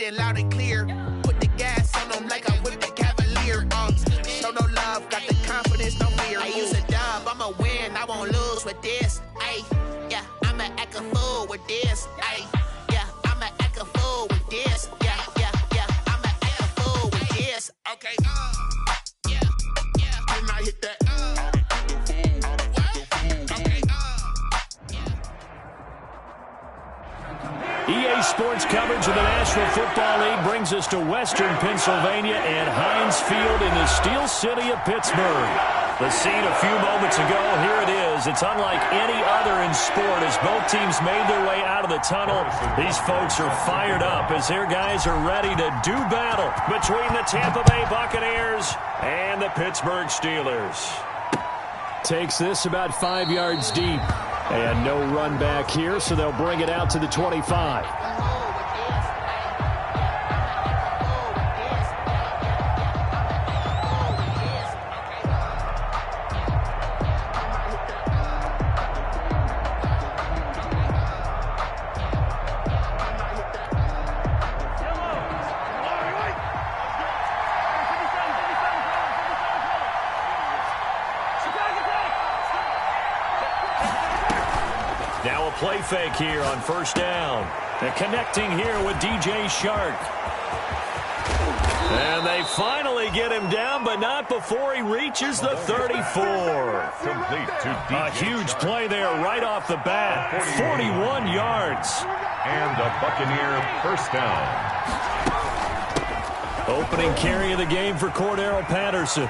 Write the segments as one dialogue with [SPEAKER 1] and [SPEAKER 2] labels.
[SPEAKER 1] it loud and clear. Put the gas on them like I'm with the Cavalier. Show no love, got the confidence, no fear. I use a dub, I'ma win, I won't lose with this. Ay, yeah, I'ma act a fool with this. Ay, yeah, I'ma act a fool with this. Yeah, I'ma act a fool with this. Okay, yeah, and I hit that.
[SPEAKER 2] EA Sports coverage of the National Football League brings us to Western Pennsylvania and Heinz Field in the Steel City of Pittsburgh. The scene a few moments ago, here it is. It's unlike any other in sport as both teams made their way out of the tunnel. These folks are fired up as their guys are ready to do battle between the Tampa Bay Buccaneers and the Pittsburgh Steelers. Takes this about 5 yards deep. And no run back here, so they'll bring it out to the 25. Now a play fake here on first down. And connecting here with DJ Shark. And they finally get him down, but not before he reaches the 34.
[SPEAKER 3] Complete to DJ.
[SPEAKER 2] A huge play there right off the bat. 41 yards.
[SPEAKER 3] And a Buccaneer first down.
[SPEAKER 2] Opening carry of the game for Cordero Patterson.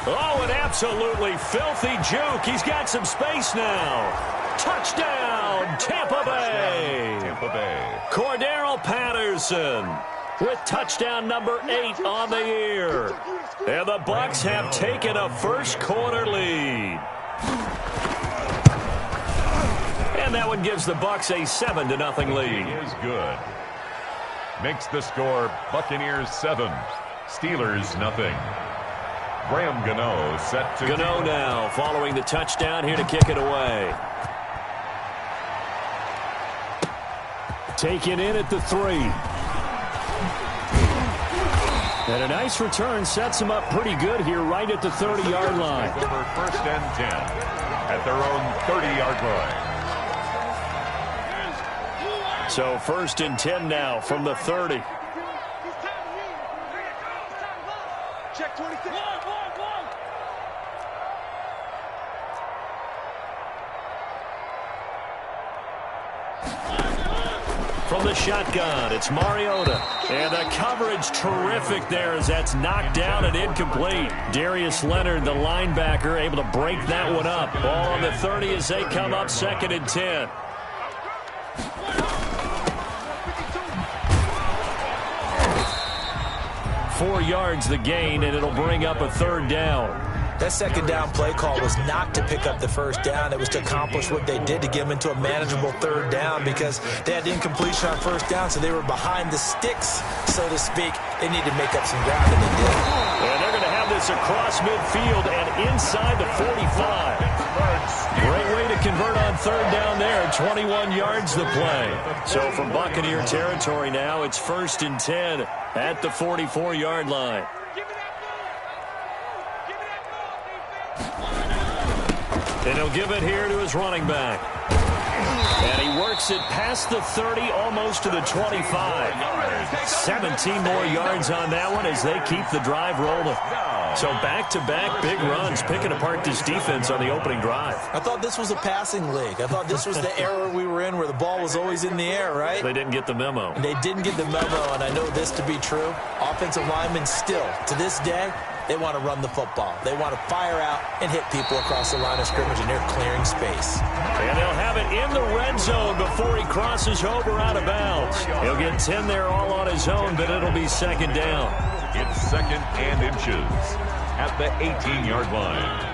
[SPEAKER 2] Oh, an absolutely filthy juke. He's got some space now. Touchdown, Tampa Bay.
[SPEAKER 3] Tampa Bay.
[SPEAKER 2] Cordero Patterson with touchdown number 8 on the year. And the Bucs have taken a first quarter lead. And that one gives the Bucs a 7-0 lead.
[SPEAKER 3] He is good. Makes the score Buccaneers 7, Steelers 0. Graham Gano set to
[SPEAKER 2] Gano now following the touchdown here to kick it away. Taken in at the 3. And a nice return sets them up pretty good here right at the 30-yard line.
[SPEAKER 3] Over first and 10 at their own 30-yard line.
[SPEAKER 2] So first and 10 now from the 30.
[SPEAKER 4] Check 26.
[SPEAKER 2] From the shotgun, it's Mariota. And the coverage terrific there as that's knocked down and incomplete. Darius Leonard, the linebacker, able to break that one up. Ball on the 30 as they come up 2nd and 10. Four yards the gain, and it'll bring up a 3rd down.
[SPEAKER 5] That second down play call was not to pick up the first down. It was to accomplish what they did to get them into a manageable 3rd down because they had incompletion on first down, so they were behind the sticks, so to speak. They needed to make up some ground, and they did.
[SPEAKER 2] And they're going to have this across midfield and inside the 45. Great way to convert on 3rd down there. 21 yards the play. So from Buccaneer territory now, it's 1st and 10 at the 44-yard line. And he'll give it here to his running back. And he works it past the 30, almost to the 25. 17 more yards on that one as they keep the drive rolling. So back-to-back big runs, picking apart this defense on the opening drive.
[SPEAKER 5] I thought this was a passing league. I thought this was the era we were in where the ball was always in the air, right?
[SPEAKER 2] They didn't get the memo.
[SPEAKER 5] And they didn't get the memo, and I know this to be true. Offensive linemen still, to this day, they want to run the football. They want to fire out and hit people across the line of scrimmage, and they're clearing space.
[SPEAKER 2] And they'll have it in the red zone before he crosses over out of bounds. He'll get 10 there all on his own, but it'll be 2nd down.
[SPEAKER 3] It's 2nd and inches at the 18-yard line.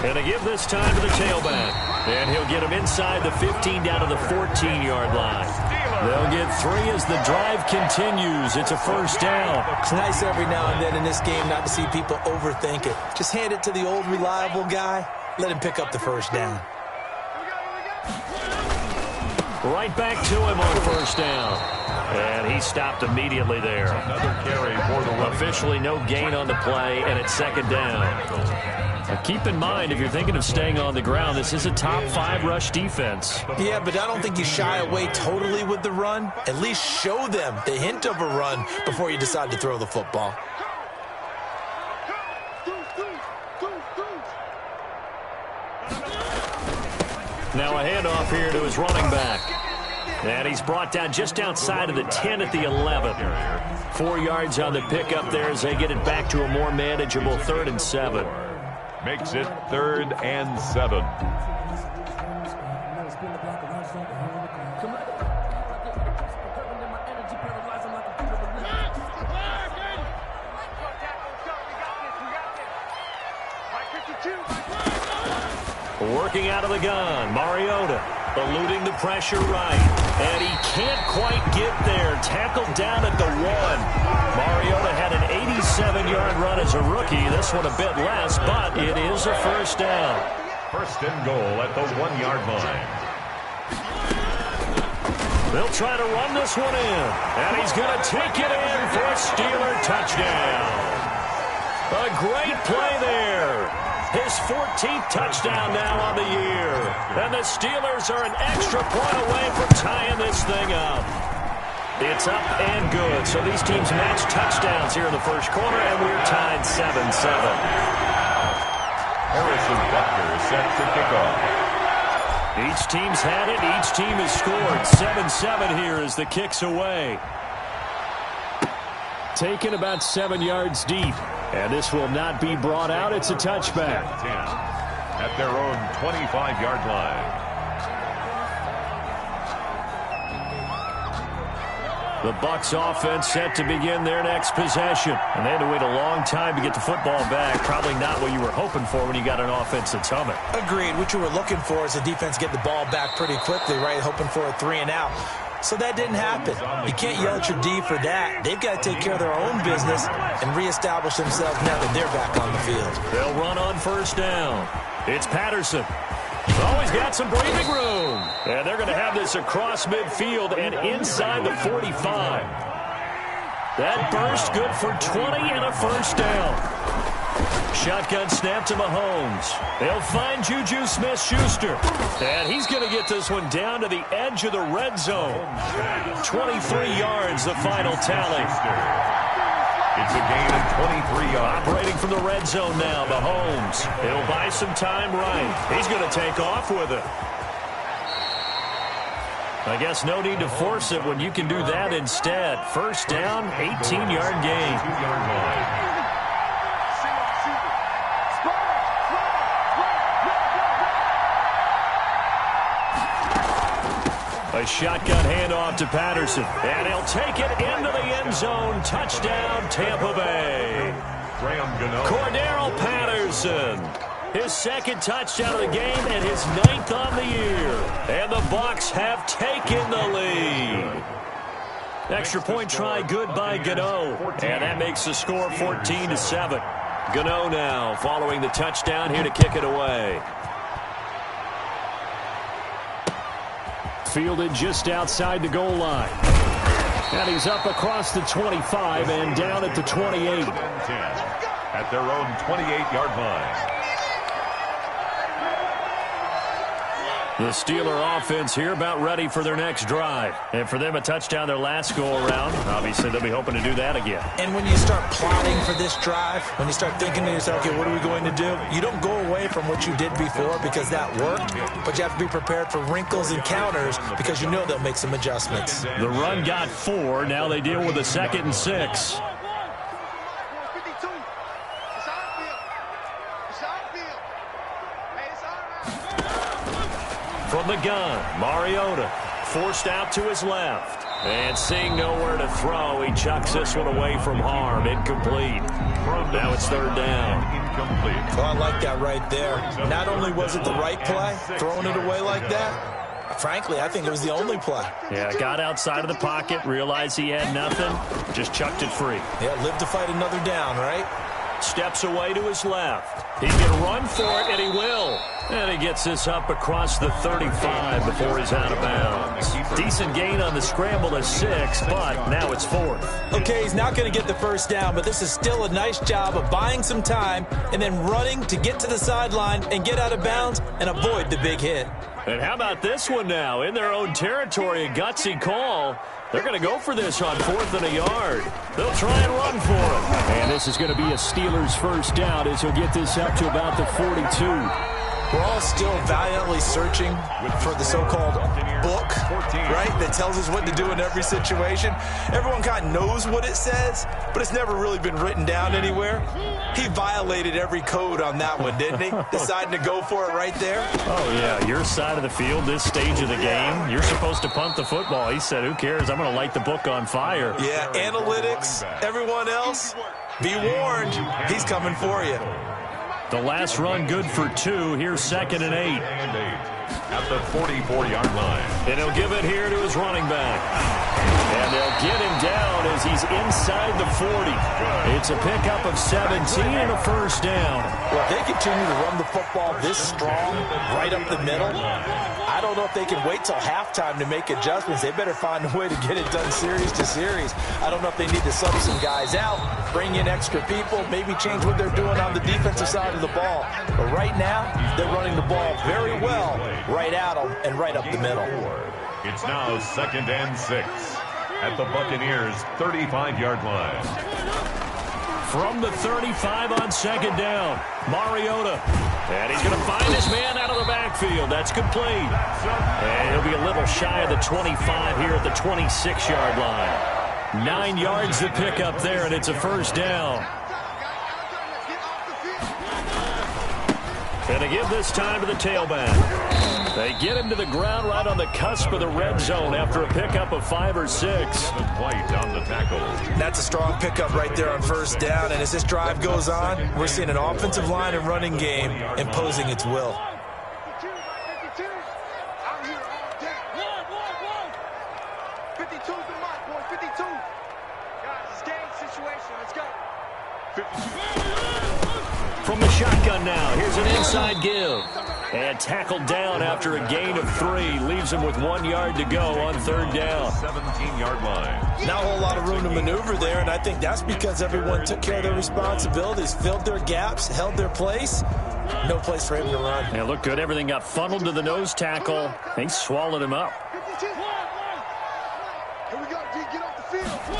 [SPEAKER 2] And they give this time to the tailback. And he'll get him inside the 15 down to the 14-yard line. They'll get 3 as the drive continues. It's a 1st down.
[SPEAKER 5] It's nice every now and then in this game not to see people overthink it. Just hand it to the old reliable guy, let him pick up the first down.
[SPEAKER 2] Right back to him on first down. And he stopped immediately there.
[SPEAKER 3] Another carry for the
[SPEAKER 2] Officially no gain on the play, and it's second down. Now keep in mind, if you're thinking of staying on the ground, this is a top 5 rush defense.
[SPEAKER 5] Yeah, but I don't think you shy away totally with the run. At least show them the hint of a run before you decide to throw the football.
[SPEAKER 2] Now a handoff here to his running back. And he's brought down just outside of the 10 at the 11. 4 yards on the pickup there as they get it back to a more manageable 3rd and 7.
[SPEAKER 3] Makes it 3rd and 7.
[SPEAKER 2] Working out of the gun, Mariota eluding the pressure right, and he can't quite get there. Tackled down at the 1. Mariota had an 87-yard run as a rookie. This one a bit less, but it is a first down.
[SPEAKER 3] First and goal at the 1-yard line.
[SPEAKER 2] They'll try to run this one in, and he's going to take it in for a Steeler touchdown. A great play there. His 14th touchdown now on the year. And the Steelers are an extra point away from tying this thing up. It's up and good. So these teams match touchdowns here in the first quarter, and we're tied 7-7.
[SPEAKER 3] Harrison Butker set to kick off.
[SPEAKER 2] Each team's had it. Each team has scored. 7-7 here as the kick's away. Taken about 7 yards deep. And this will not be brought out. It's a touchback.
[SPEAKER 3] 10 at their own 25-yard line.
[SPEAKER 2] The Bucs offense set to begin their next possession. And they had to wait a long time to get the football back. Probably not what you were hoping for when you got an offense that's humming.
[SPEAKER 5] Agreed. What you were looking for is the defense get the ball back pretty quickly, right? Hoping for a 3-and-out. So that didn't happen. You can't yell at your D for that. They've got to take care of their own business and reestablish themselves now that they're back on the field.
[SPEAKER 2] They'll run on first down. It's Patterson. Always got some breathing room. And they're going to have this across midfield and inside the 45. That burst good for 20 and a first down. Shotgun snap to Mahomes. They'll find Juju Smith-Schuster. And he's going to get this one down to the edge of the red zone. 23 yards, the final tally.
[SPEAKER 3] It's a gain of 23 yards.
[SPEAKER 2] Operating from the red zone now, Mahomes. He'll buy some time right. He's going to take off with it. I guess no need to force it when you can do that instead. First down, 18-yard gain.
[SPEAKER 3] 2-yard line.
[SPEAKER 2] A shotgun handoff to Patterson. And he'll take it into the end zone. Touchdown, Tampa Bay. Cordero Patterson. His 2nd touchdown of the game and his 9th on the year. And the Bucs have taken the lead. Extra point try good by Gano. And that makes the score 14-7. Gano now following the touchdown here to kick it away. Fielded just outside the goal line. And he's up across the 25 and down at the 28.
[SPEAKER 3] At their own 28-yard line.
[SPEAKER 2] The Steeler offense here about ready for their next drive. And for them, a touchdown their last go-around. Obviously, they'll be hoping to do that again.
[SPEAKER 5] And when you start plotting for this drive, when you start thinking to yourself, okay, what are we going to do? You don't go away from what you did before because that worked, but you have to be prepared for wrinkles and counters because you know they'll make some adjustments.
[SPEAKER 2] The run got 4. Now they deal with a 2nd and 6. From the gun, Mariota forced out to his left. And seeing nowhere to throw, he chucks this one away from harm. Incomplete. Now it's 3rd down.
[SPEAKER 3] Incomplete.
[SPEAKER 5] Well, I like that right there. Not only was it the right play, throwing it away like that, frankly, I think it was the only play.
[SPEAKER 2] Yeah, got outside of the pocket, realized he had nothing, just chucked it free.
[SPEAKER 5] Yeah, live to fight another down, right?
[SPEAKER 2] Steps away to his left. He can run for it, and he will. And he gets this up across the 35 before he's out of bounds. Decent gain on the scramble to 6, but now it's 4th.
[SPEAKER 5] Okay, he's not going to get the first down, but this is still a nice job of buying some time and then running to get to the sideline and get out of bounds and avoid the big hit.
[SPEAKER 2] And how about this one now? In their own territory, a gutsy call. They're going to go for this on 4th and a yard. They'll try and run for it. And this is going to be a Steelers first down as he'll get this up to about the 42.
[SPEAKER 5] We're all still valiantly searching for the so-called book, right, that tells us what to do in every situation. Everyone kind of knows what it says, but it's never really been written down anywhere. He violated every code on that one, didn't he? Deciding to go for it right there.
[SPEAKER 2] Oh, yeah, your side of the field, this stage of the game, you're supposed to punt the football. He said, who cares? I'm going to light the book on fire.
[SPEAKER 5] Yeah, analytics, everyone else, be warned, he's coming for you.
[SPEAKER 2] The last run good for 2. Here's 2nd and 8.
[SPEAKER 3] At the 44-yard line.
[SPEAKER 2] And he'll give it here to his running back. And they'll get him down as he's inside the 40. It's a pickup of 17 and a first down.
[SPEAKER 5] Well, if they continue to run the football this strong, right up the middle, I don't know if they can wait till halftime to make adjustments. They better find a way to get it done series to series. I don't know if they need to sub some guys out, bring in extra people, maybe change what they're doing on the defensive side of the ball. But right now, they're running the ball very well, right at them and right up the middle.
[SPEAKER 3] It's now 2nd and 6 at the Buccaneers' 35-yard line.
[SPEAKER 2] From the 35 on 2nd down, Mariota. And he's going to find his man out of the backfield. That's complete. And he'll be a little shy of the 25 here at the 26-yard line. 9 yards to pick up there, and it's a first down. And they give this time to the tailback. They get him to the ground right on the cusp of the red zone after a pickup of 5 or 6.
[SPEAKER 3] White on the tackle.
[SPEAKER 5] That's a strong pickup right there on first down. And as this drive goes on, we're seeing an offensive line and running game imposing its will.
[SPEAKER 4] 52's the mark, boy. 52. Guys, it's game situation. Let's go. 52.
[SPEAKER 2] From the shotgun now, here's an inside give. And tackled down after a gain of 3. Leaves him with 1 yard to go on 3rd down.
[SPEAKER 3] 17-yard line.
[SPEAKER 5] Not a whole lot of room to maneuver there, and I think that's because everyone took care of their responsibilities, filled their gaps, held their place. No place for him to run.
[SPEAKER 2] Yeah, looked good. Everything got funneled to the nose tackle. They swallowed him up.
[SPEAKER 4] 52. Here we go, D. Get off the field.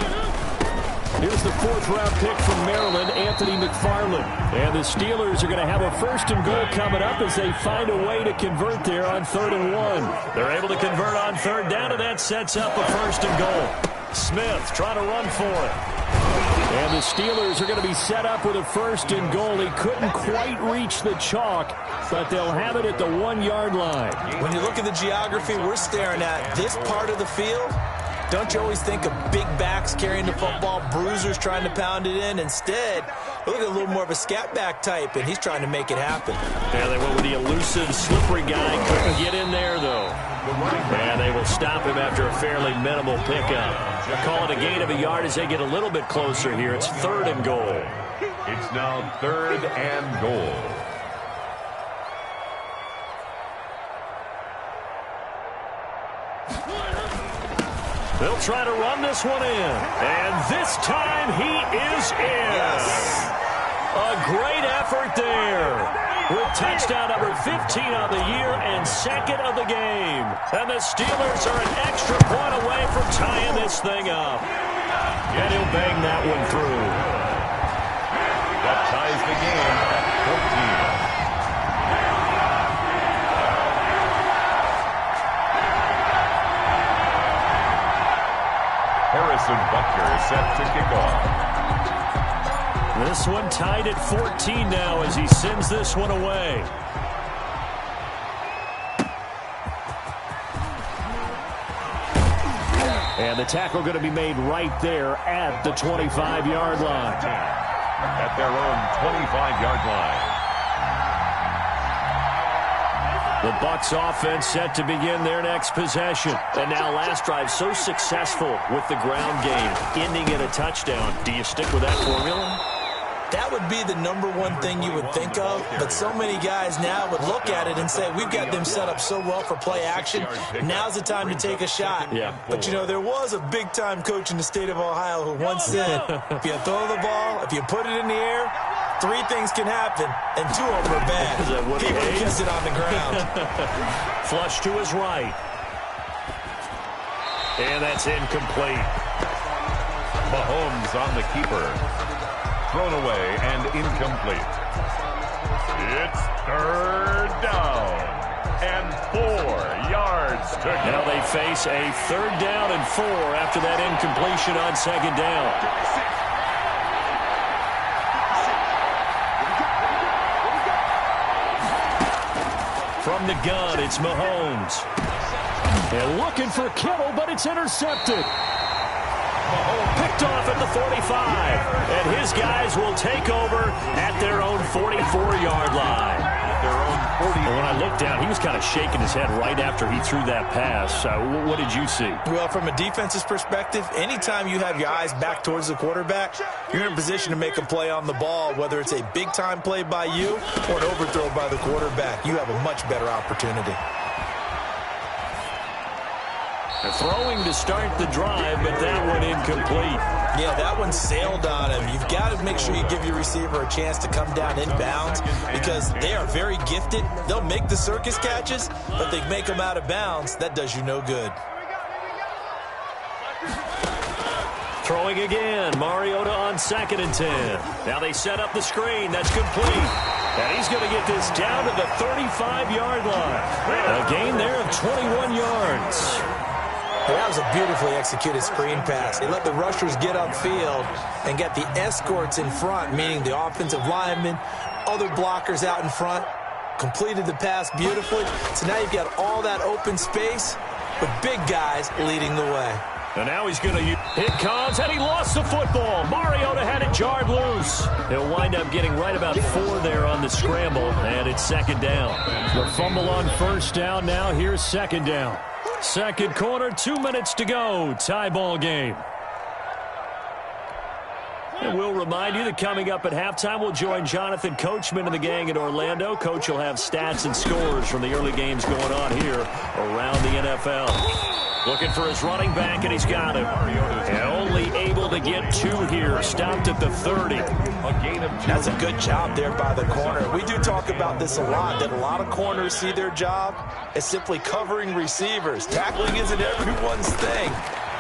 [SPEAKER 2] Here's the 4th-round pick from Maryland, Anthony McFarland. And the Steelers are going to have a 1st and goal coming up as they find a way to convert there on 3rd and 1. They're able to convert on 3rd down, and that sets up a 1st and goal. Smith trying to run for it. And the Steelers are going to be set up with a 1st and goal. He couldn't quite reach the chalk, but they'll have it at the 1 yard line.
[SPEAKER 5] When you look at the geography we're staring at, this part of the field, don't you always think of big backs carrying the football, bruisers trying to pound it in? Instead, look at a little more of a scat back type, and he's trying to make it happen.
[SPEAKER 2] Yeah, they went with the elusive, slippery guy. Couldn't get in there, though. And they will stop him after a fairly minimal pickup. Call it a gain of a yard as they get a little bit closer here. It's 3rd and goal.
[SPEAKER 3] It's now 3rd and goal.
[SPEAKER 2] They'll try to run this one in. And this time he is in.
[SPEAKER 5] Yes.
[SPEAKER 2] A great effort there. With touchdown number 15 on the year and 2nd of the game. And the Steelers are an extra point away from tying this thing up. And he'll bang that one through.
[SPEAKER 3] That ties the game at 14. Harrison Butker set to kick off.
[SPEAKER 2] This one tied at 14 now as he sends this one away. And the tackle going to be made right there at the 25-yard line.
[SPEAKER 3] At their own 25-yard line.
[SPEAKER 2] The Bucs offense set to begin their next possession. And now last drive so successful with the ground game, ending in a touchdown. Do you stick with that formula?
[SPEAKER 5] That would be the #1 thing you would think of, but so many guys now would look at it and say, we've got them set up so well for play action, now's the time to take a shot.
[SPEAKER 2] Yeah.
[SPEAKER 5] But, you know, there was a big-time coach in the state of Ohio who once said, if you throw the ball, if you put it in the air, 3 things can happen, and 2 of them are bad. He would have kissed it on the ground.
[SPEAKER 2] Flush to his right. And that's incomplete.
[SPEAKER 3] Mahomes on the keeper. Thrown away and incomplete. It's 3rd down and 4 yards to go.
[SPEAKER 2] Now they face a 3rd down and 4 after that incompletion on 2nd down. From the gun, it's Mahomes. And looking for Kittle, but it's intercepted. Picked off at the 45. And his guys will take over at their own 44-yard line. And when I looked down, he was kind of shaking his head right after he threw that pass. What did you see?
[SPEAKER 5] Well, from a defense's perspective, anytime you have your eyes back towards the quarterback, you're in a position to make a play on the ball, whether it's a big-time play by you or an overthrow by the quarterback. You have a much better opportunity.
[SPEAKER 2] Throwing to start the drive, but that one incomplete.
[SPEAKER 5] Yeah, that one sailed on him. You've got to make sure you give your receiver a chance to come down inbounds because they are very gifted. They'll make the circus catches, but they make them out of bounds. That does you no good.
[SPEAKER 2] Throwing again. Mariota on 2nd and 10. Now they set up the screen. That's complete. And he's going to get this down to the 35-yard line. A gain there of 21 yards.
[SPEAKER 5] That was a beautifully executed screen pass. They let the rushers get upfield and get the escorts in front, meaning the offensive linemen, other blockers out in front, completed the pass beautifully. So now you've got all that open space with big guys leading the way.
[SPEAKER 2] And now he's going to use it comes, and he lost the football. Mariota had it jarred loose. He'll wind up getting right about 4 there on the scramble, and it's 2nd down. The fumble on 1st down. Now here's 2nd down. 2nd quarter, 2 minutes to go. Tie ball game. And we'll remind you that coming up at halftime, we'll join Jonathan Coachman and the gang in Orlando. Coach will have stats and scores from the early games going on here around the NFL. Looking for his running back, and he's got him. And only able to get 2 here. Stopped at the 30.
[SPEAKER 5] That's a good job there by the corner. We do talk about this a lot, that a lot of corners see their job as simply covering receivers. Tackling isn't everyone's thing.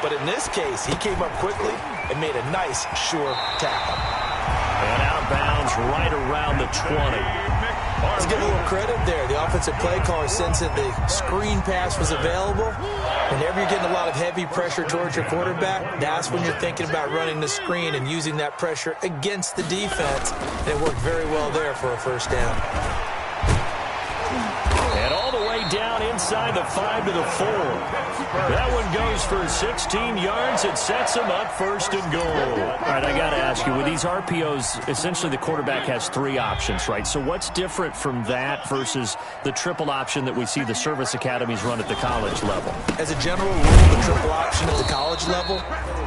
[SPEAKER 5] But in this case, he came up quickly and made a nice, sure tackle.
[SPEAKER 2] And out of bounds right around the 20.
[SPEAKER 5] Let's give a little credit there. The offensive play caller sensed that the screen pass was available. Whenever you're getting a lot of heavy pressure towards your quarterback, that's when you're thinking about running the screen and using that pressure against the defense. And it worked very well there for a 1st down.
[SPEAKER 2] And all the way down inside the 5 to the 4. That one goes for 16 yards. It sets him up 1st and goal. All right, I got to ask you, with these RPOs, essentially the quarterback has 3 options, right? So what's different from that versus the triple option that we see the service academies run at the college level?
[SPEAKER 5] As a general rule, the triple option at the college level,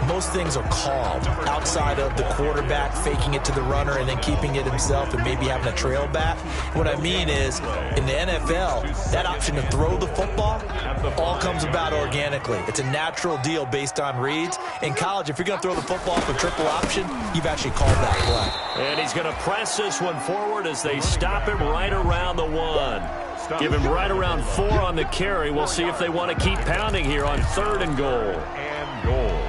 [SPEAKER 5] most things are called outside of the quarterback faking it to the runner and then keeping it himself and maybe having a trail back. What I mean is, in the NFL, that option to throw the football all comes about organically. It's a natural deal based on reads. In college, if you're going to throw the football for triple option, you've actually called that play.
[SPEAKER 2] And he's going to press this one forward as they stop him right around the 1. Give him right around 4 on the carry. We'll see if they want to keep pounding here on 3rd and goal.
[SPEAKER 3] And goal.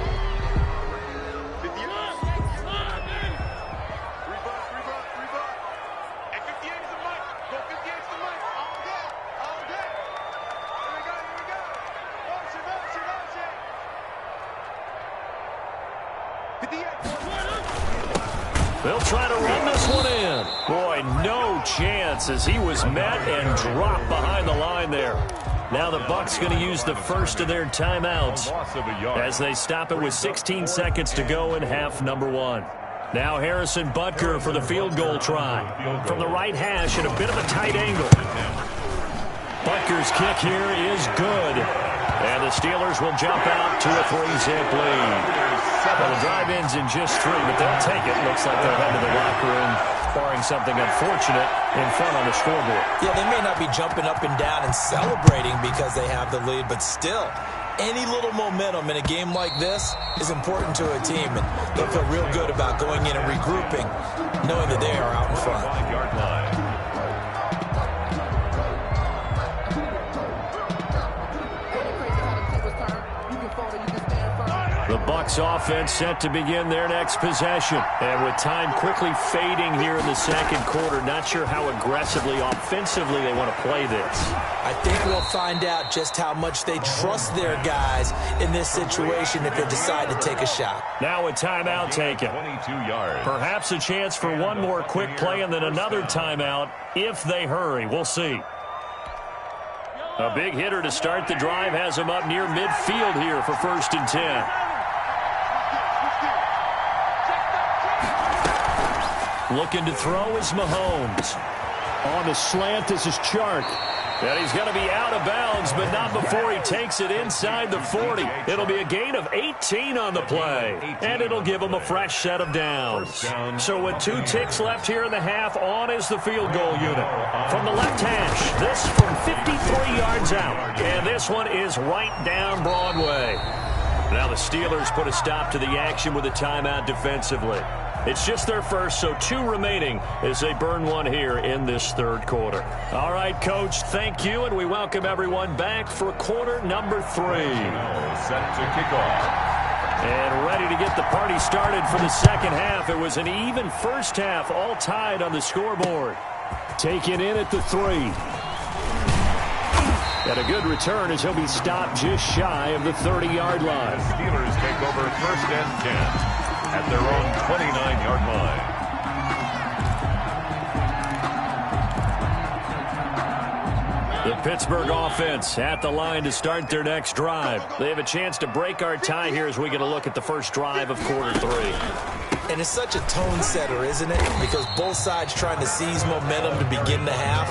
[SPEAKER 2] They'll try to run this one in. Boy, no chance as he was met and dropped behind the line there. Now the Bucs going to use the first of their timeouts as they stop it with 16 seconds to go in half number 1. Now Harrison Butker for the field goal try. From the right hash at a bit of a tight angle. Butker's kick here is good. And the Steelers will jump out to a 3-zip lead. Well, the drive ends in just 3, but they'll take it. Looks like they'll head to the locker room, barring something unfortunate in front on the scoreboard.
[SPEAKER 5] Yeah, they may not be jumping up and down and celebrating because they have the lead, but still, any little momentum in a game like this is important to a team, and they'll feel real good about going in and regrouping, knowing that they are out in front.
[SPEAKER 3] 5-yard line.
[SPEAKER 2] The Bucs offense set to begin their next possession. And with time quickly fading here in the second quarter, not sure how aggressively, offensively they want to play this.
[SPEAKER 5] I think we'll find out just how much they trust their guys in this situation if they decide to take a shot.
[SPEAKER 2] Now a timeout taken.
[SPEAKER 3] 22 yards.
[SPEAKER 2] Perhaps a chance for one more quick play and then another timeout if they hurry. We'll see. A big hitter to start the drive has him up near midfield here for 1st and 10. Looking to throw is Mahomes. On the slant, this is Chark. And he's going to be out of bounds, but not before he takes it inside the 40. It'll be a gain of 18 on the play, and it'll give him a fresh set of downs. So with 2 ticks left here in the half, on is the field goal unit. From the left hash, this from 53 yards out, and this one is right down Broadway. Now the Steelers put a stop to the action with a timeout defensively. It's just their first, so 2 remaining as they burn one here in this third quarter. All right, Coach, thank you, and we welcome everyone back for quarter number 3.
[SPEAKER 3] Set to kick off.
[SPEAKER 2] And ready to get the party started for the second half. It was an even first half, all tied on the scoreboard. Taken in at the 3. And a good return as he'll be stopped just shy of the 30-yard line.
[SPEAKER 3] The Steelers take over 1st and 10. At their own 29-yard line.
[SPEAKER 2] The Pittsburgh offense at the line to start their next drive. They have a chance to break our tie here as we get a look at the first drive of quarter 3.
[SPEAKER 5] And it's such a tone setter, isn't it? Because both sides trying to seize momentum to begin the half.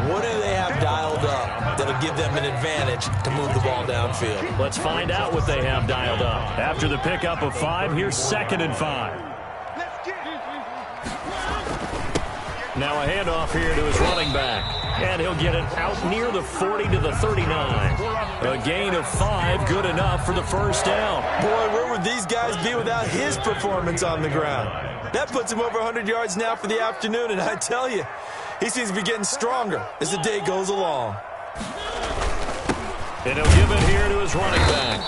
[SPEAKER 5] What do they have dialed up that'll give them an advantage to move the ball downfield?
[SPEAKER 2] Let's find out what they have dialed up. After the pickup of 5, here's 2nd and 5. Now a handoff here to his running back. And he'll get it out near the 40 to the 39. A gain of 5, good enough for the first down.
[SPEAKER 5] Boy, where would these guys be without his performance on the ground? That puts him over 100 yards now for the afternoon, and I tell you, he seems to be getting stronger as the day goes along.
[SPEAKER 2] And he'll give it here to his running back.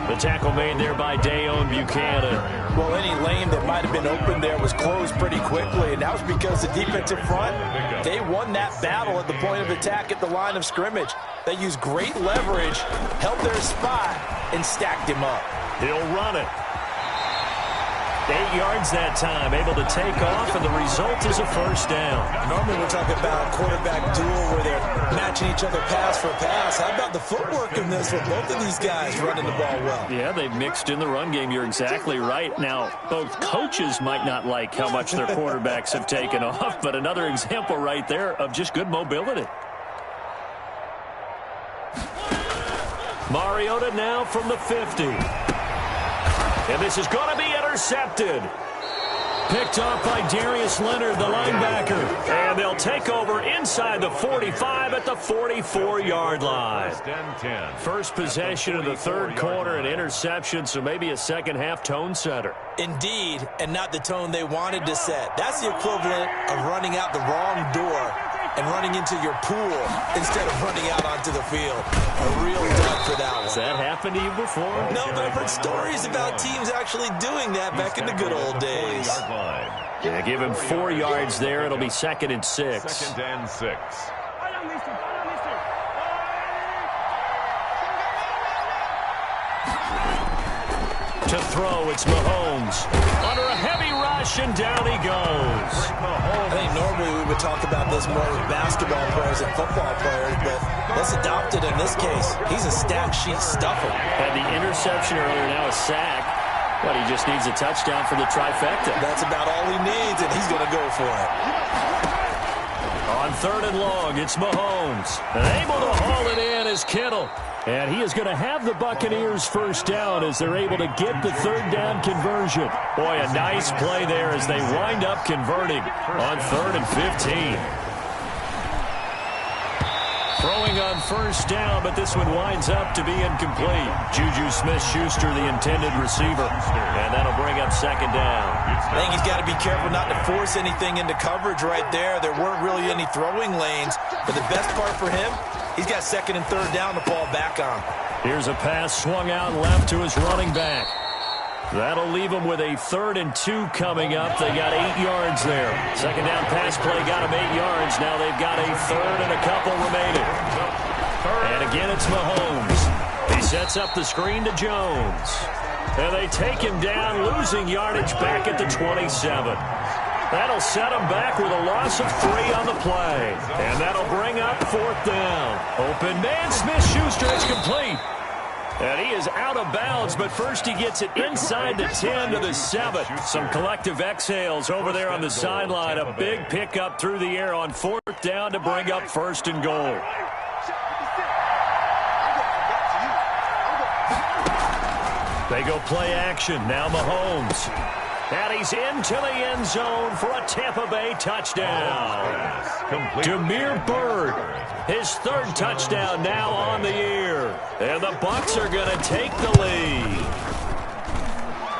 [SPEAKER 2] The tackle made there by Dayon Buchanan.
[SPEAKER 5] Well, any lane that might have been open there was closed pretty quickly, and that was because the defensive front, they won that battle at the point of attack at the line of scrimmage. They used great leverage, held their spot, and stacked him up.
[SPEAKER 2] He'll run it. 8 yards that time, able to take off, and the result is a first down.
[SPEAKER 5] Normally we're talking about a quarterback duel where they're matching each other pass for pass. How about the footwork in this with both of these guys running the ball well?
[SPEAKER 2] Yeah, they've mixed in the run game. You're exactly right. Now, both coaches might not like how much their quarterbacks have taken off, but another example right there of just good mobility. Mariota now from the 50. And this is going to be intercepted. Picked off by Darius Leonard, the linebacker. And they'll take over inside the 45 at the 44-yard line. First possession of the third quarter, an interception, so maybe a second-half tone setter.
[SPEAKER 5] Indeed, and not the tone they wanted to set. That's the equivalent of running out the wrong door and running into your pool instead of running out onto the field. A real dud for that one.
[SPEAKER 2] Has that happened to you before?
[SPEAKER 5] No, but I've heard stories about teams actually doing that back in the good old days.
[SPEAKER 2] Yeah, give him 4 yards there. It'll be 2nd and 6.
[SPEAKER 3] 2nd and 6.
[SPEAKER 2] To throw, it's Mahomes. Under a heavy rush, and down he goes.
[SPEAKER 5] I think normally we would talk about this more with basketball players and football players, but let's adopt it in this case. He's a stat sheet stuffer.
[SPEAKER 2] Had the interception earlier, now a sack. But he just needs a touchdown for the trifecta.
[SPEAKER 5] That's about all he needs, and he's going to go for it.
[SPEAKER 2] On 3rd and long, it's Mahomes. And able to haul it in is Kittle. And he is going to have the Buccaneers first down as they're able to get the third down conversion. Boy, a nice play there as they wind up converting on 3rd and 15. Throwing on first down, but this one winds up to be incomplete. Juju Smith-Schuster, the intended receiver, and that'll bring up 2nd down.
[SPEAKER 5] I think he's got to be careful not to force anything into coverage right there. There weren't really any throwing lanes, but the best part for him, he's got 2nd and 3rd down to fall back on.
[SPEAKER 2] Here's a pass swung out left to his running back. That'll leave them with a 3rd and 2 coming up. They got 8 yards there. 2nd down pass play got them 8 yards. Now they've got a 3rd and a couple remaining. And again, it's Mahomes. He sets up the screen to Jones. And they take him down, losing yardage back at the 27. That'll set him back with a loss of 3 on the play. And that'll bring up 4th down. Open man, Smith-Schuster is complete. And he is out of bounds, but first he gets it inside the 10 to the 7. Some collective exhales over there on the sideline. A big pickup through the air on 4th down to bring up 1st and goal. They go play action. Now Mahomes. And he's into the end zone for a Tampa Bay touchdown. Damiere Byrd, his 3rd touchdown now on the year. And the Bucs are going to take the lead.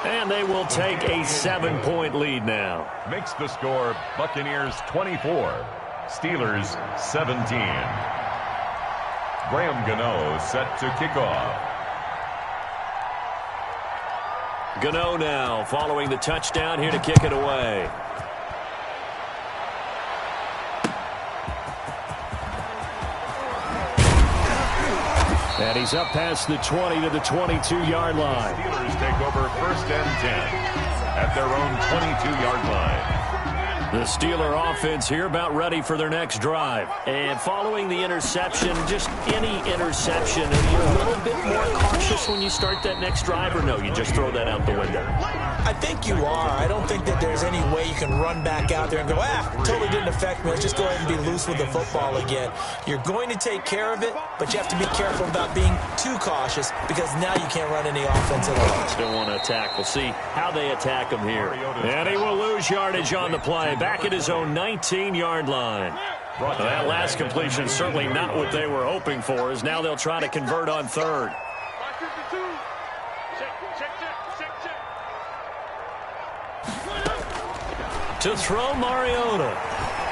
[SPEAKER 2] And they will take a 7-point lead now.
[SPEAKER 3] Makes the score Buccaneers 24, Steelers 17. Graham Gano set to kick off.
[SPEAKER 2] Gano now following the touchdown here to kick it away. And he's up past the 20 to the 22-yard line.
[SPEAKER 3] Steelers take over 1st and 10 at their own 22-yard line.
[SPEAKER 2] The Steeler offense here about ready for their next drive. And following the interception, just any interception, are you a little bit more cautious when you start that next drive, or no, you just throw that out the window?
[SPEAKER 5] I think you are. I don't think that there's any way you can run back out there and go, totally didn't affect me. Let's just go ahead and be loose with the football again. You're going to take care of it, but you have to be careful about being too cautious because now you can't run any offense at all.
[SPEAKER 2] Still want to attack. We'll see how they attack him here. And he will lose yardage on the play. Back at his own 19-yard line. Well, that last completion certainly not what they were hoping for, as now they'll try to convert on 3rd. To throw Mariota.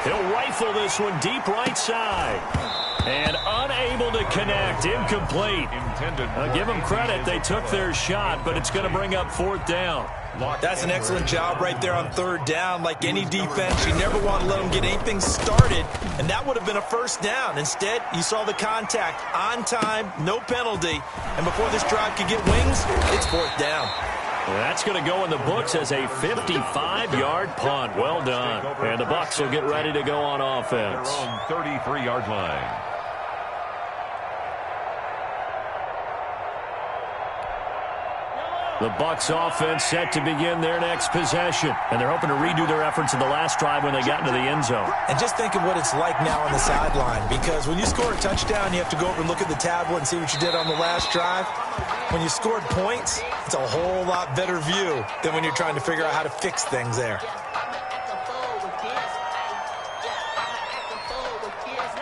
[SPEAKER 2] He'll rifle this one deep right side. And unable to connect. Incomplete. I'll give them credit. They took their shot, but it's going to bring up 4th down.
[SPEAKER 5] That's an excellent job right there on 3rd down. Like any defense, you never want to let them get anything started, and that would have been a 1st down. Instead, you saw the contact on time, no penalty, and before this drive could get wings, it's 4th down.
[SPEAKER 2] That's going to go in the books as a 55-yard punt. Well done. And the Bucs will get ready to go on offense.
[SPEAKER 3] Their own 33-yard line.
[SPEAKER 2] The Bucs offense set to begin their next possession. And they're hoping to redo their efforts in the last drive when they got into the end zone.
[SPEAKER 5] And just think of what it's like now on the sideline. Because when you score a touchdown, you have to go over and look at the tablet and see what you did on the last drive. When you scored points, it's a whole lot better view than when you're trying to figure out how to fix things there.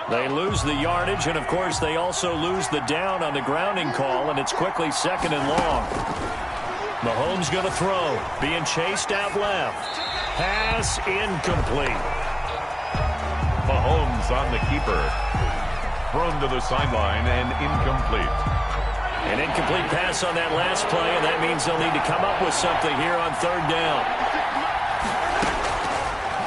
[SPEAKER 2] They lose the yardage, and, of course, they also lose the down on the grounding call, and it's quickly 2nd and long. Mahomes going to throw, being chased out left. Pass incomplete.
[SPEAKER 3] Mahomes on the keeper. Thrown to the sideline and incomplete.
[SPEAKER 2] An incomplete pass on that last play, and that means they'll need to come up with something here on 3rd down.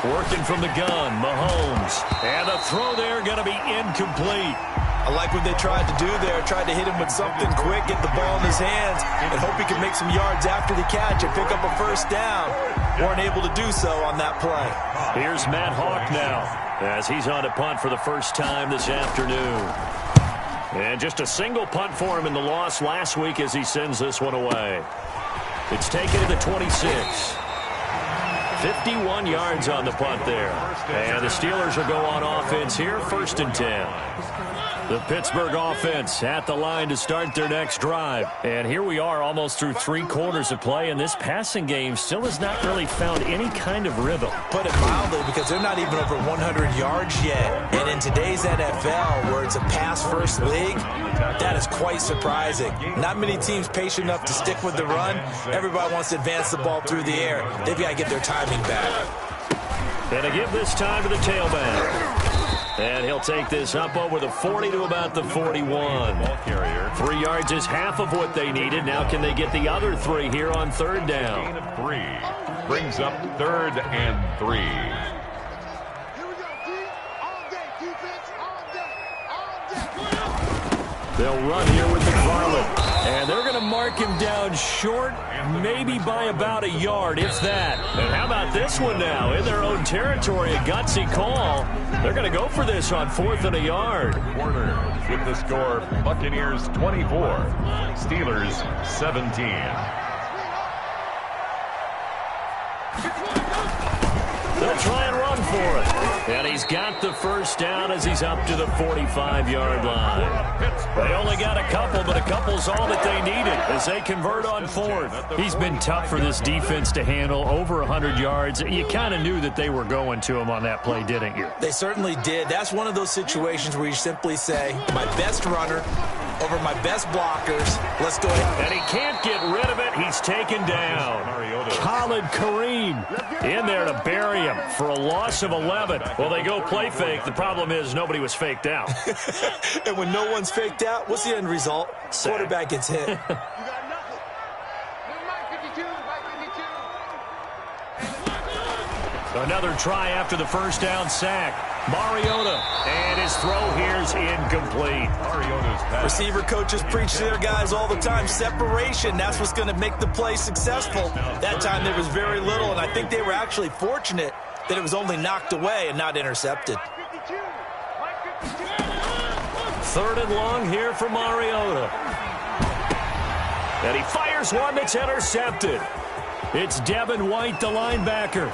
[SPEAKER 2] Working from the gun, Mahomes. And the throw there going to be incomplete.
[SPEAKER 5] I like what they tried to do there. Tried to hit him with something quick, get the ball in his hands, and hope he could make some yards after the catch and pick up a 1st down. Weren't able to do so on that play.
[SPEAKER 2] Here's Matt Hawk now as he's on to punt for the first time this afternoon. And just a single punt for him in the loss last week as he sends this one away. It's taken to the 26. 51 yards on the punt there. And the Steelers will go on offense here, 1st and 10. The Pittsburgh offense at the line to start their next drive. And here we are almost through 3 quarters of play, and this passing game still has not really found any kind of rhythm.
[SPEAKER 5] Put it mildly, because they're not even over 100 yards yet. And in today's NFL, where it's a pass-first league, that is quite surprising. Not many teams patient enough to stick with the run. Everybody wants to advance the ball through the air. They've got to get their timing back.
[SPEAKER 2] And to give this time to the tailback. And he'll take this up over the 40 to about the 41. 3 yards is half of what they needed. Now can they get the other 3 here on third down?
[SPEAKER 3] Gain of 3 brings up 3rd and 3.
[SPEAKER 4] Here we go, D. All day. Defense, all day. All day.
[SPEAKER 2] They'll run here with the Varlet. And they're going to mark him down short, maybe by about a yard, if that. And how about this one now? In their own territory, a gutsy call. They're going to go for this on 4th and a yard.
[SPEAKER 3] Quarter with the score, Buccaneers 24, Steelers 17.
[SPEAKER 2] They'll try and run for it. And he's got the first down as he's up to the 45-yard line. They only got a couple, but a couple's all that they needed as they convert on 4th. He's been tough for this defense to handle, over 100 yards. You kind of knew that they were going to him on that play, didn't you?
[SPEAKER 5] They certainly did. That's one of those situations where you simply say, my best runner over my best blockers. Let's go ahead.
[SPEAKER 2] And he can't get rid of it. He's taken down. Khalid Kareem in there to bury him for a loss of 11. Well, they go play fake. The problem is nobody was faked out.
[SPEAKER 5] And when no one's faked out, what's the end result? Quarterback gets hit.
[SPEAKER 4] You got nothing. Mike 52, Mike 52.
[SPEAKER 2] Another try after the first down sack. Mariota, and his throw here's incomplete.
[SPEAKER 3] Mariota's pass.
[SPEAKER 5] Receiver coaches preach to their guys all the time. Separation, that's what's going to make the play successful. That time there was very little, and I think they were actually fortunate that it was only knocked away and not intercepted.
[SPEAKER 4] 52, Mike 52.
[SPEAKER 2] 3rd and long here for Mariota. And he fires one that's intercepted. It's Devin White, the linebacker.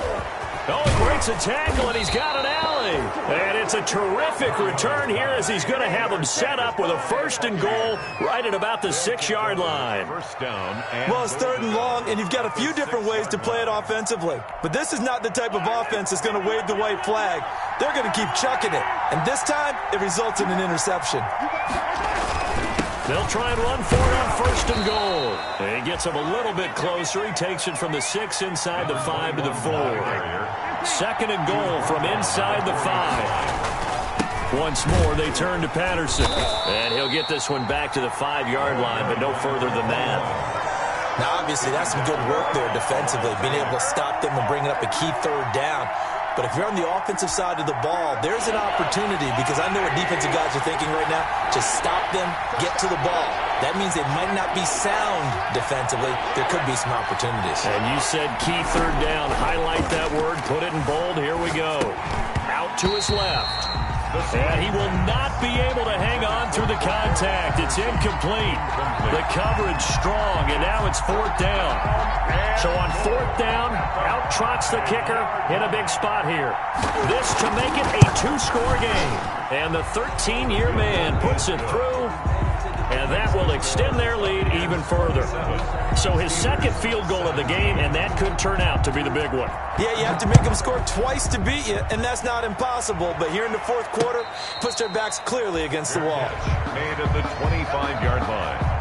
[SPEAKER 2] Oh, he breaks a tackle, and he's got an alley. And it's a terrific return here as he's going to have him set up with a 1st and goal right at about the 6-yard line.
[SPEAKER 3] First down. And
[SPEAKER 5] Well, it's 3rd and long, and you've got a few different ways to play it offensively. But this is not the type of offense that's going to wave the white flag. They're going to keep chucking it. And this time, it results in an interception.
[SPEAKER 2] They'll try and run for it on 1st and goal. And he gets him a little bit closer. He takes it from the 6 inside the 5 to the 4. 2nd and goal from inside the 5. Once more, they turn to Patterson. And he'll get this one back to the 5-yard line, but no further than that.
[SPEAKER 5] Now, obviously, that's some good work there defensively, being able to stop them and bringing up a key 3rd down. But if you're on the offensive side of the ball, there's an opportunity, because I know what defensive guys are thinking right now. Just stop them, get to the ball. That means they might not be sound defensively. There could be some opportunities.
[SPEAKER 2] And you said key 3rd down. Highlight that word. Put it in bold. Here we go. Out to his left. And he will not be able to hang on through the contact. It's incomplete. The coverage strong, and now it's 4th down. So on 4th down, out trots the kicker in a big spot here. This to make it a 2-score game. And the 13-year man puts it through, and that will extend their lead even further. So his 2nd field goal of the game, and that could turn out to be the big one.
[SPEAKER 5] Yeah, you have to make them score twice to beat you, and that's not impossible. But here in the 4th quarter, puts their backs clearly against the wall.
[SPEAKER 3] Made at the 25-yard line.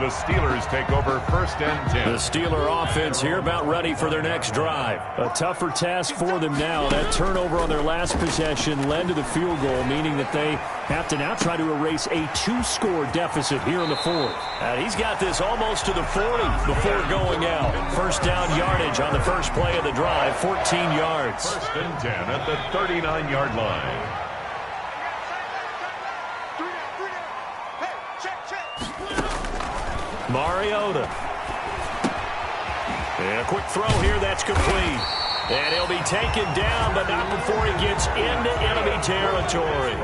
[SPEAKER 3] The Steelers take over 1st and 10.
[SPEAKER 2] The Steeler offense here about ready for their next drive. A tougher task for them now. That turnover on their last possession led to the field goal, meaning that they have to now try to erase a 2-score deficit here in the 4th. And he's got this almost to the 40 before going out. 1st down yardage on the first play of the drive, 14 yards.
[SPEAKER 3] 1st and 10 at the 39-yard line.
[SPEAKER 2] Mariota. And a quick throw here, that's complete. And he'll be taken down, but not before he gets into enemy territory.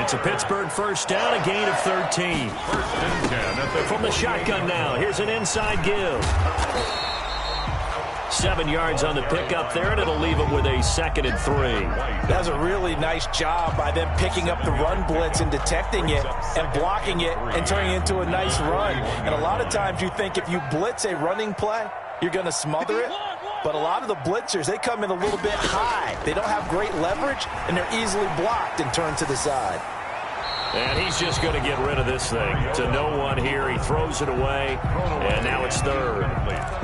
[SPEAKER 2] It's a Pittsburgh 1st down, a gain of 13.
[SPEAKER 3] 1st and 10 at the
[SPEAKER 2] From the shotgun now, here's an inside give. 7 yards on the pickup there, and it'll leave him with a 2nd and 3.
[SPEAKER 5] That's a really nice job by them picking up the run blitz and detecting it and blocking it and turning it into a nice run. And a lot of times you think if you blitz a running play, you're going to smother it. But a lot of the blitzers, they come in a little bit high. They don't have great leverage, and they're easily blocked and turned to the side.
[SPEAKER 2] And he's just going to get rid of this thing. To no one here. He throws it away, and now it's 3rd.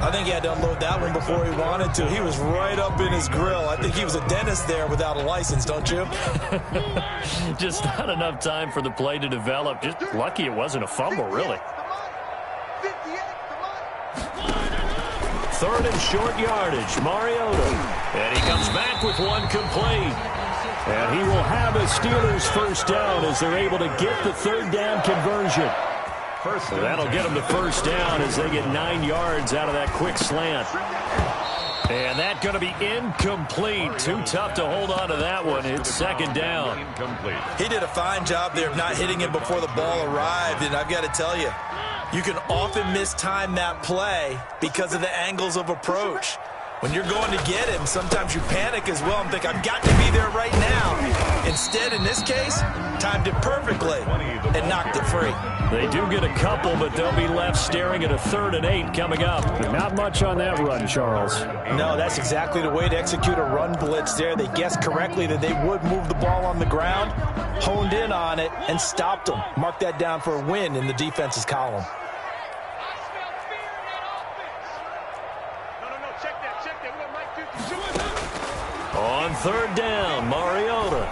[SPEAKER 5] I think he had to unload that one before he wanted to. He was right up in his grill. I think he was a dentist there without a license, don't you?
[SPEAKER 2] Just not enough time for the play to develop. Just lucky it wasn't a fumble, really. 3rd and short yardage, Mariota. And he comes back with one complete. And he will have a Steelers first down as they're able to get the 3rd down conversion. So that'll get them the first down as they get 9 yards out of that quick slant. And that's going to be incomplete. Too tough to hold on to that one. It's 2nd down.
[SPEAKER 5] He did a fine job there of not hitting him before the ball arrived. And I've got to tell you, you can often mistime that play because of the angles of approach. When you're going to get him, sometimes you panic as well and think, I've got to be there right now. Instead, in this case, timed it perfectly and knocked it free.
[SPEAKER 2] They do get a couple, but they'll be left staring at a 3rd and 8 coming up. Not much on that run, Charles.
[SPEAKER 5] No, that's exactly the way to execute a run blitz there. They guessed correctly that they would move the ball on the ground, honed in on it, and stopped them. Mark that down for a win in the defense's column.
[SPEAKER 2] On 3rd down, Mariota.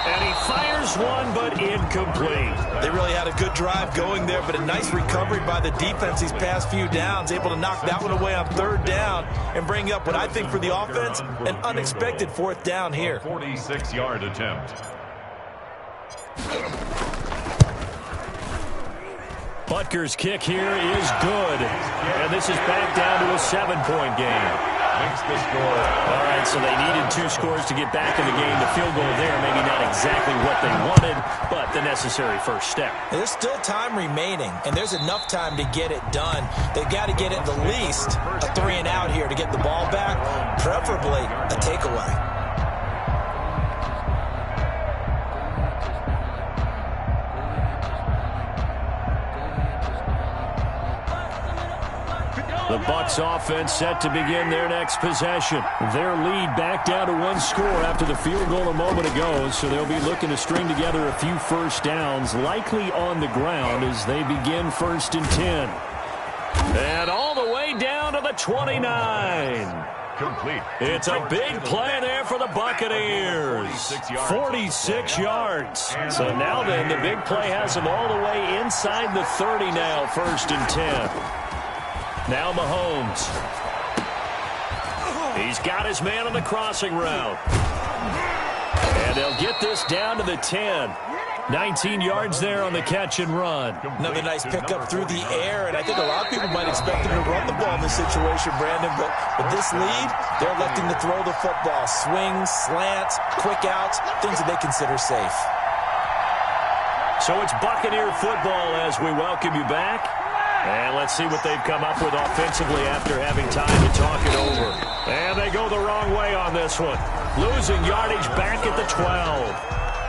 [SPEAKER 2] And he fires one, but incomplete.
[SPEAKER 5] They really had a good drive going there, but a nice recovery by the defense these past few downs, able to knock that one away on 3rd down and bring up what I think for the offense, an unexpected 4th down here.
[SPEAKER 3] 46-yard attempt.
[SPEAKER 2] Butker's kick here is good. And this is back down to a 7-point game.
[SPEAKER 3] Makes the score.
[SPEAKER 2] All right, so they needed 2 scores to get back in the game. The field goal there, maybe not exactly what they wanted, but the necessary first step.
[SPEAKER 5] There's still time remaining, and there's enough time to get it done. They've got to get at the least a 3 and out here to get the ball back, preferably a takeaway.
[SPEAKER 2] The Bucs offense set to begin their next possession. Their lead back down to 1 score after the field goal a moment ago, so they'll be looking to string together a few first downs, likely on the ground as they begin 1st and 10. And all the way down to the 29.
[SPEAKER 3] Complete.
[SPEAKER 2] It's a big play there for the Buccaneers. 46 yards. So now then, the big play has them all the way inside the 30 now, 1st and 10. Now Mahomes. He's got his man on the crossing route. And they'll get this down to the 10. 19 yards there on the catch and run.
[SPEAKER 5] Another nice pickup through the air, and I think a lot of people might expect him to run the ball in this situation, Brandon, but with this lead, they're electing to throw the football. Swings, slants, quick outs, things that they consider safe.
[SPEAKER 2] So it's Buccaneer football as we welcome you back. And let's see what they've come up with offensively after having time to talk it over. And they go the wrong way on this one. Losing yardage back at the 12.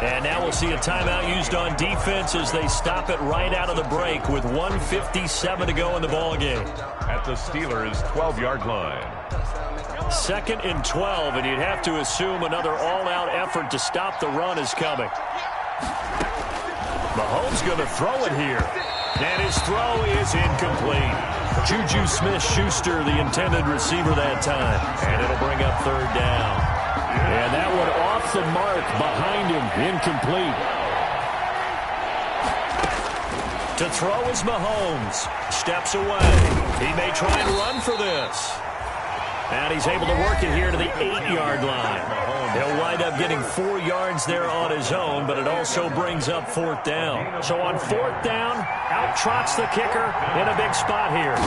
[SPEAKER 2] And now we'll see a timeout used on defense as they stop it right out of the break with 1:57 to go in the ballgame.
[SPEAKER 3] At the Steelers' 12-yard line.
[SPEAKER 2] 2nd and 12, and you'd have to assume another all-out effort to stop the run is coming. Mahomes going to throw it here. And his throw is incomplete. Juju Smith-Schuster, the intended receiver that time. And it'll bring up 3rd down. And that one off the mark behind him, incomplete. To throw is Mahomes. Steps away. He may try and run for this. And he's able to work it here to the 8-yard line. He'll wind up getting 4 yards there on his own, but it also brings up 4th down. So on 4th down, out trots the kicker in a big spot here.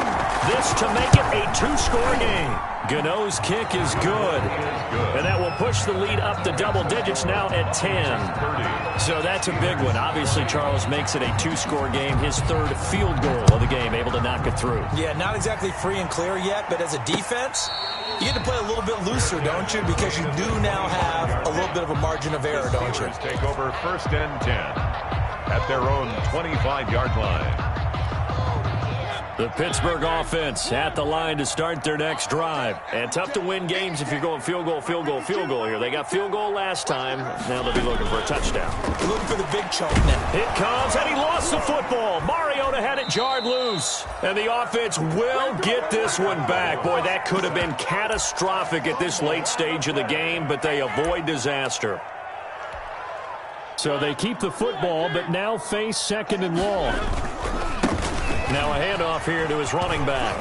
[SPEAKER 2] This to make it a 2-score two-score game. Gano's kick is good. And that will push the lead up to double digits now at 10. So that's a big one. Obviously, Charles makes it a two-score game. His third field goal of the game, able to knock it through.
[SPEAKER 5] Yeah, not exactly free and clear yet, but as a defense, you get to play a little bit looser, don't you? Because you do now have a little bit of a margin of error, don't you?
[SPEAKER 3] Take over 1st and 10 at their own 25-yard line.
[SPEAKER 2] The Pittsburgh offense at the line to start their next drive. And tough to win games if you're going field goal, field goal, field goal here. They got field goal last time. Now they'll be looking for a touchdown.
[SPEAKER 5] Looking for the big chunk now.
[SPEAKER 2] It comes, and he lost the football. Mariota had it jarred loose. And the offense will get this one back. Boy, that could have been catastrophic at this late stage of the game, but they avoid disaster. So they keep the football, but now face 2nd and long. Now a handoff here to his running back.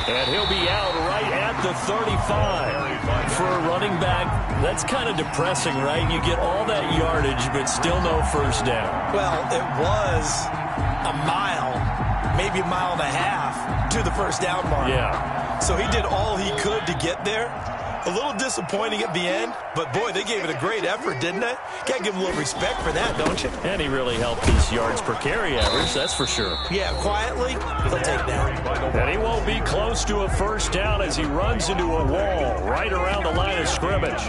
[SPEAKER 2] And he'll be out right at the 35. For a running back, that's kind of depressing, right? You get all that yardage, but still no first down.
[SPEAKER 5] Well, it was a mile, maybe a mile and a half to the first down mark.
[SPEAKER 2] Yeah.
[SPEAKER 5] So he did all he could to get there. A little disappointing at the end, but boy, they gave it a great effort, didn't they? Got to give him a little respect for that, don't you?
[SPEAKER 2] And he really helped his yards per carry average, that's for sure.
[SPEAKER 5] Yeah, quietly, they'll take that.
[SPEAKER 2] And he won't be close to a first down as he runs into a wall right around the line of scrimmage.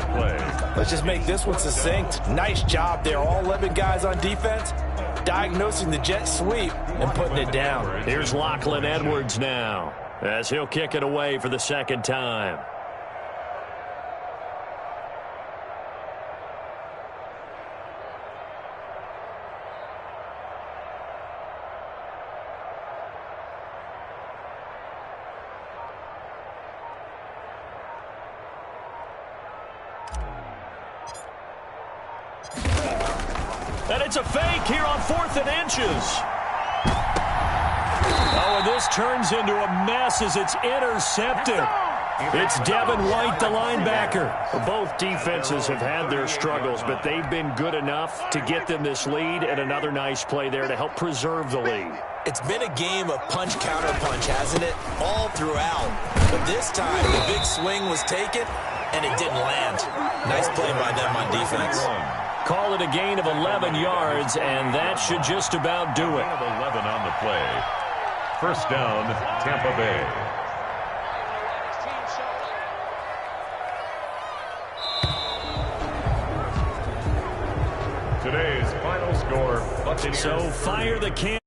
[SPEAKER 5] Let's just make this one succinct. Nice job there. All 11 guys on defense, diagnosing the jet sweep and putting it down.
[SPEAKER 2] Here's Lachlan Edwards now as he'll kick it away for the second time. And it's a fake here on 4th and inches. Oh, and this turns into a mess as it's intercepted. It's Devin White, the linebacker. Both defenses have had their struggles, but they've been good enough to get them this lead, and another nice play there to help preserve the lead.
[SPEAKER 5] It's been a game of punch-counter-punch, hasn't it? All throughout. But this time, the big swing was taken, and it didn't land. Nice play by them on defense.
[SPEAKER 2] Call it a gain of 11 yards, and that should just about do it.
[SPEAKER 3] 11 on the play. First down, Tampa Bay. Today's final score, Buccaneers.
[SPEAKER 2] So fire the can.